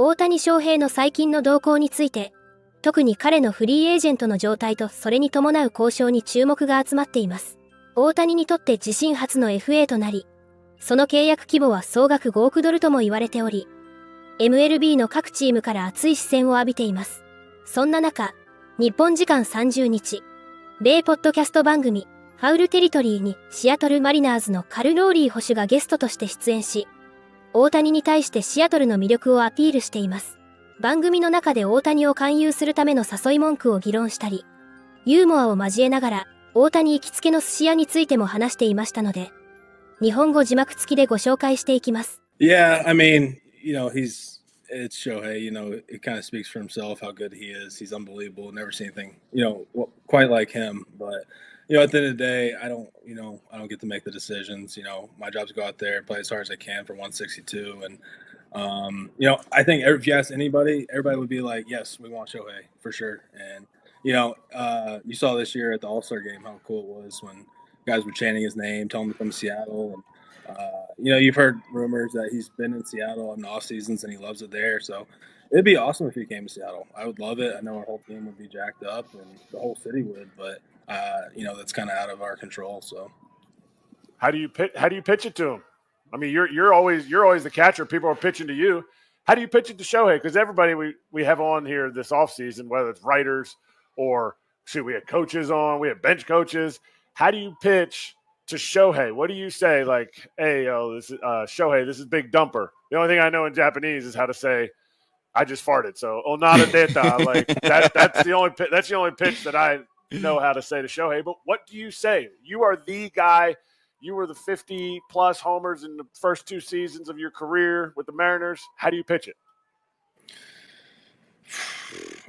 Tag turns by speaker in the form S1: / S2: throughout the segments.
S1: 大谷翔平の最近の動向について、特に彼のフリーエージェントの状態とそれに伴う交渉に注目が集まっています。大谷にとって自身初の FA となり、その契約規模は総額5億ドルとも言われており、MLB の各チームから熱い視線を浴びています。そんな中、日本時間30日、米ポッドキャスト番組、ファウルテリトリーにシアトルマリナーズのカル・ローリー捕手がゲストとして出演し、大谷に対してシアトルの魅力をアピールしています。番組の中で大谷を勧誘するための誘い文句を議論したり、ユーモアを交えながら、大谷行きつけの寿司屋についても話していましたので、日本語字幕付きでご紹介していきます。
S2: Yeah, I mean, it's Shohei, it kind of speaks for himself how good he is. He's unbelievable. Never seen anything, quite like him. But, at the end of the day, I don't get to make the decisions. My job is to go out there and play as hard as I can for 162. And, I think if you ask anybody, everybody would be like, yes, we want Shohei for sure. And, you saw this year at the All-Star game how cool it was when guys were chanting his name, telling him to come to Seattle. And, you've heard rumors that he's been in Seattle in the off seasons and he loves it there. So it'd be awesome if he came to Seattle. I would love it. I know our whole team would be jacked up and the whole city would, but that's kind of out of our control. So
S3: how do you pitch it to him? I mean, you're always the catcher. People are pitching to you. How do you pitch it to Shohei? Because everybody we have on here this offseason, whether it's writers or we had coaches on, we had bench coaches. How do you pitch to Shohei? What do you say? Like, hey, this is Shohei, this is Big Dumper. The only thing I know in Japanese is how to say, I just farted. So, onada deta. Like, that's the only pitch that I know how to say to Shohei. But what do you say? You are the guy. You were the 50-plus homers in the first 2 seasons of your career with the Mariners. How do you pitch it?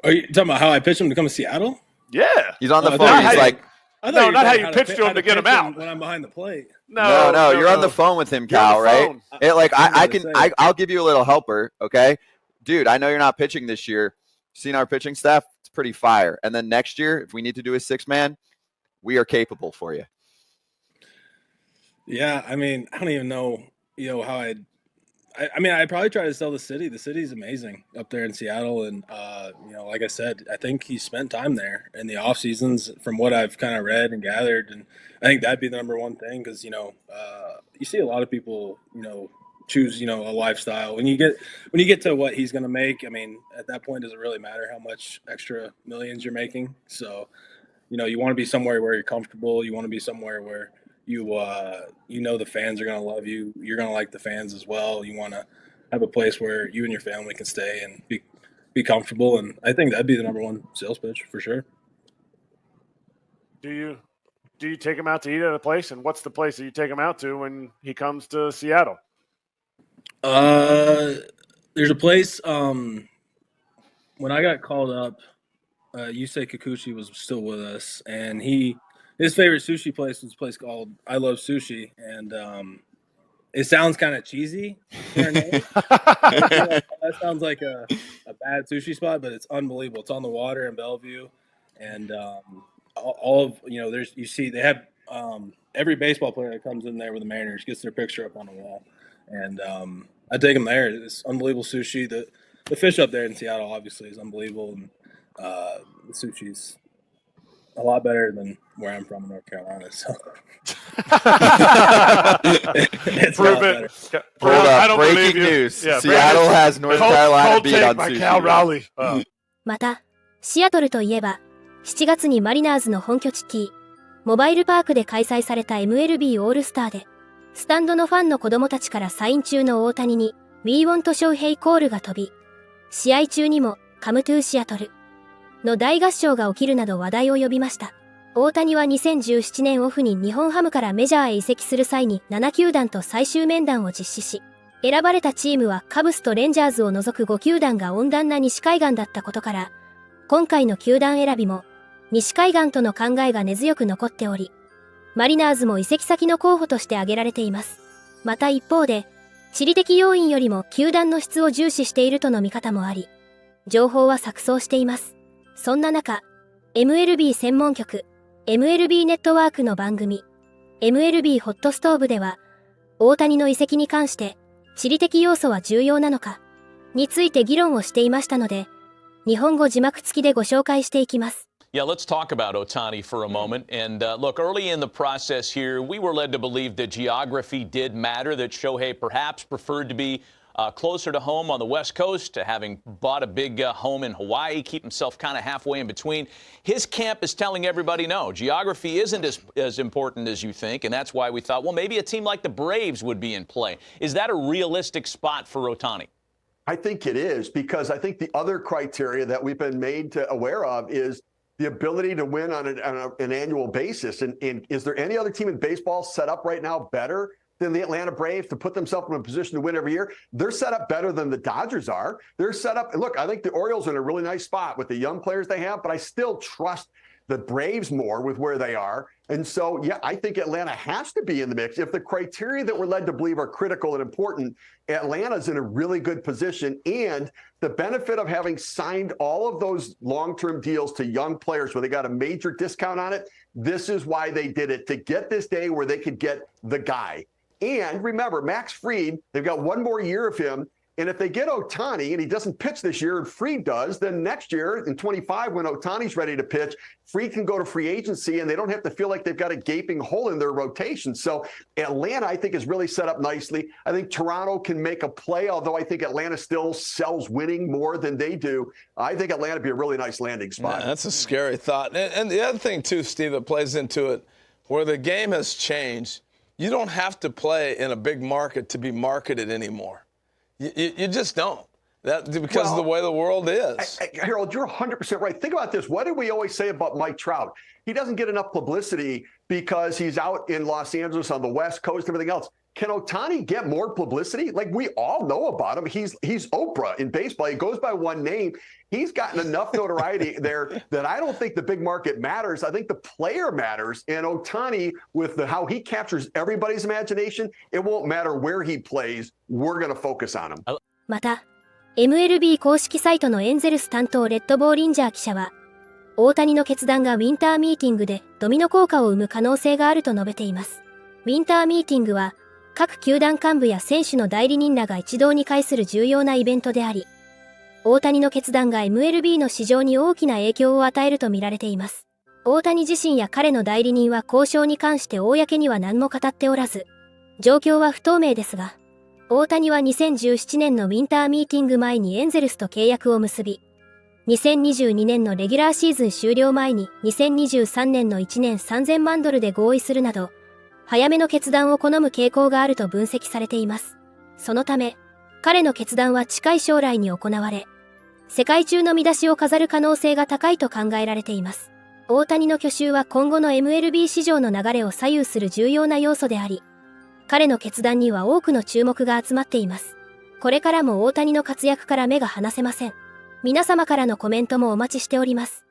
S2: Are you talking about how I pitch him to come to Seattle?
S3: Yeah.
S4: He's on the phone. He's like,
S3: no, not how you pitch to him to get him out.
S2: When I'm behind the plate.
S4: No, you're on the phone with him, Cal, right? I'll give you a little helper, okay? Dude, I know you're not pitching this year. Seen our pitching staff? It's pretty fire. And then next year, if we need to do a 6-man, we are capable for you.
S2: Yeah, I mean, I don't even know, how I'd probably try to sell the city. The city's amazing up there in Seattle. And, like I said, I think he spent time there in the off seasons from what I've kind of read and gathered. And I think that'd be the number one thing because, you see a lot of people, choose, a lifestyle. When you get to what he's going to make, I mean, at that point, does it really matter how much extra millions you're making? So, you want to be somewhere where you're comfortable. You want to be somewhere where the fans are going to love you. You're going to like the fans as well. You want to have a place where you and your family can stay and be comfortable. And I think that'd be the number one sales pitch for sure.
S3: Do you take him out to eat at a place? And what's the place that you take him out to when he comes to Seattle?
S2: There's a place, when I got called up, Yusei Kikuchi was still with us and his favorite sushi place was a place called I Love Sushi, and it sounds kind of cheesy. That sounds like a bad sushi spot, but it's unbelievable. It's on the water in Bellevue, and all of they have every baseball player that comes in there with the Mariners gets their picture up on the wall, and I take them there. It's unbelievable sushi. The fish up there in Seattle obviously is unbelievable, and the sushi's a lot better than where I'm from in North Carolina. So it's
S3: Prove it.
S4: I don't breaking news. Yeah, Seattle has North Carolina beat on sushi.
S1: また、シアトルといえば、7月にマリナーズの本拠地 T、モバイルパークで開催された MLB オールスターで、スタンドのファンの子供たちからサイン中の大谷に We want Shoheiコールが飛び、試合中にも Come to Seattleの大合唱が起きるなど話題を呼びました。大谷は2017年オフに日本ハムからメジャーへ移籍する際に7球団と最終面談を実施し、選ばれたチームはカブスとレンジャーズを除く5球団が温暖な西海岸だったことから、今回の球団選びも西海岸との考えが根強く残っており、マリナーズも移籍先の候補として挙げられています。また一方で、地理的要因よりも球団の質を重視しているとの見方もあり、情報は錯綜しています。そんな中、MLB 専門局、MLB ネットワークの番組、MLB ホットストーブでは、大谷の移籍に関して、地理的要素は重要なのか、について議論をしていましたので、日本語字幕付きでご紹介していきます。
S5: Yeah, let's talk about Ohtani for a moment. And look, early in the process here, we were led to believe that geography did matter, that Shohei perhaps preferred to be closer to home on the West Coast, to having bought a big home in Hawaii, keep himself kind of halfway in between. His camp is telling everybody, no, geography isn't as important as you think, and that's why we thought, well, maybe a team like the Braves would be in play. Is that a realistic spot for Ohtani?
S6: I think it is, because I think the other criteria that we've been made aware of is the ability to win on an annual basis. And is there any other team in baseball set up right now better than the Atlanta Braves to put themselves in a position to win every year? They're set up better than the Dodgers are. They're set up. Look, I think the Orioles are in a really nice spot with the young players they have, but I still trust the Braves more with where they are. And so, yeah, I think Atlanta has to be in the mix. If the criteria that we're led to believe are critical and important, Atlanta's in a really good position. And the benefit of having signed all of those long-term deals to young players where they got a major discount on it, this is why they did it, to get this day where they could get the guy. And remember, Max Fried, they've got one more year of him. And if they get Ohtani and he doesn't pitch this year and Fried does, then next year in 25, when Ohtani's ready to pitch, Fried can go to free agency and they don't have to feel like they've got a gaping hole in their rotation. So Atlanta, I think, is really set up nicely. I think Toronto can make a play, although I think Atlanta still sells winning more than they do. I think Atlanta would be a really nice landing spot.
S7: Yeah, that's a scary thought. And the other thing, too, Steve, that plays into it, where the game has changed, you don't have to play in a big market to be marketed anymore. You just don't. Because of the way the world is.
S6: Harold, you're 100% right. Think about this. What did we always say about Mike Trout? He doesn't get enough publicity because he's out in Los Angeles on the West Coast and everything else. Can Ohtani get more publicity? Like, we all know about him. He's Oprah in baseball. He goes by one name. He's gotten enough notoriety there that I don't think the big market matters. I think the player matters. And Ohtani, with how he captures everybody's imagination, it won't matter where he plays. We're going to focus on him.
S1: また、MLB 公式サイトのエンゼルス担当レッドボーリンジャー記者は、大谷の決断がウィンターミーティングでドミノ効果を生む可能性があると述べています。ウィンターミーティングは、各球団幹部や選手の代理人らが一堂に会する重要なイベントであり、大谷の決断が MLB の市場に大きな影響を与えると見られています。大谷自身や彼の代理人は交渉に関して公には何も語っておらず、状況は不透明ですが、大谷は2017年のウィンターミーティング前にエンゼルスと契約を結び、2022年のレギュラーシーズン終了前に2023年の1年$3000万で合意するなど、早めの決断を好む傾向があると分析されています。そのため、彼の決断は近い将来に行われ、世界中の見出しを飾る可能性が高いと考えられています。大谷の去就は今後の MLB 市場の流れを左右する重要な要素であり、彼の決断には多くの注目が集まっています。これからも大谷の活躍から目が離せません。皆様からのコメントもお待ちしております。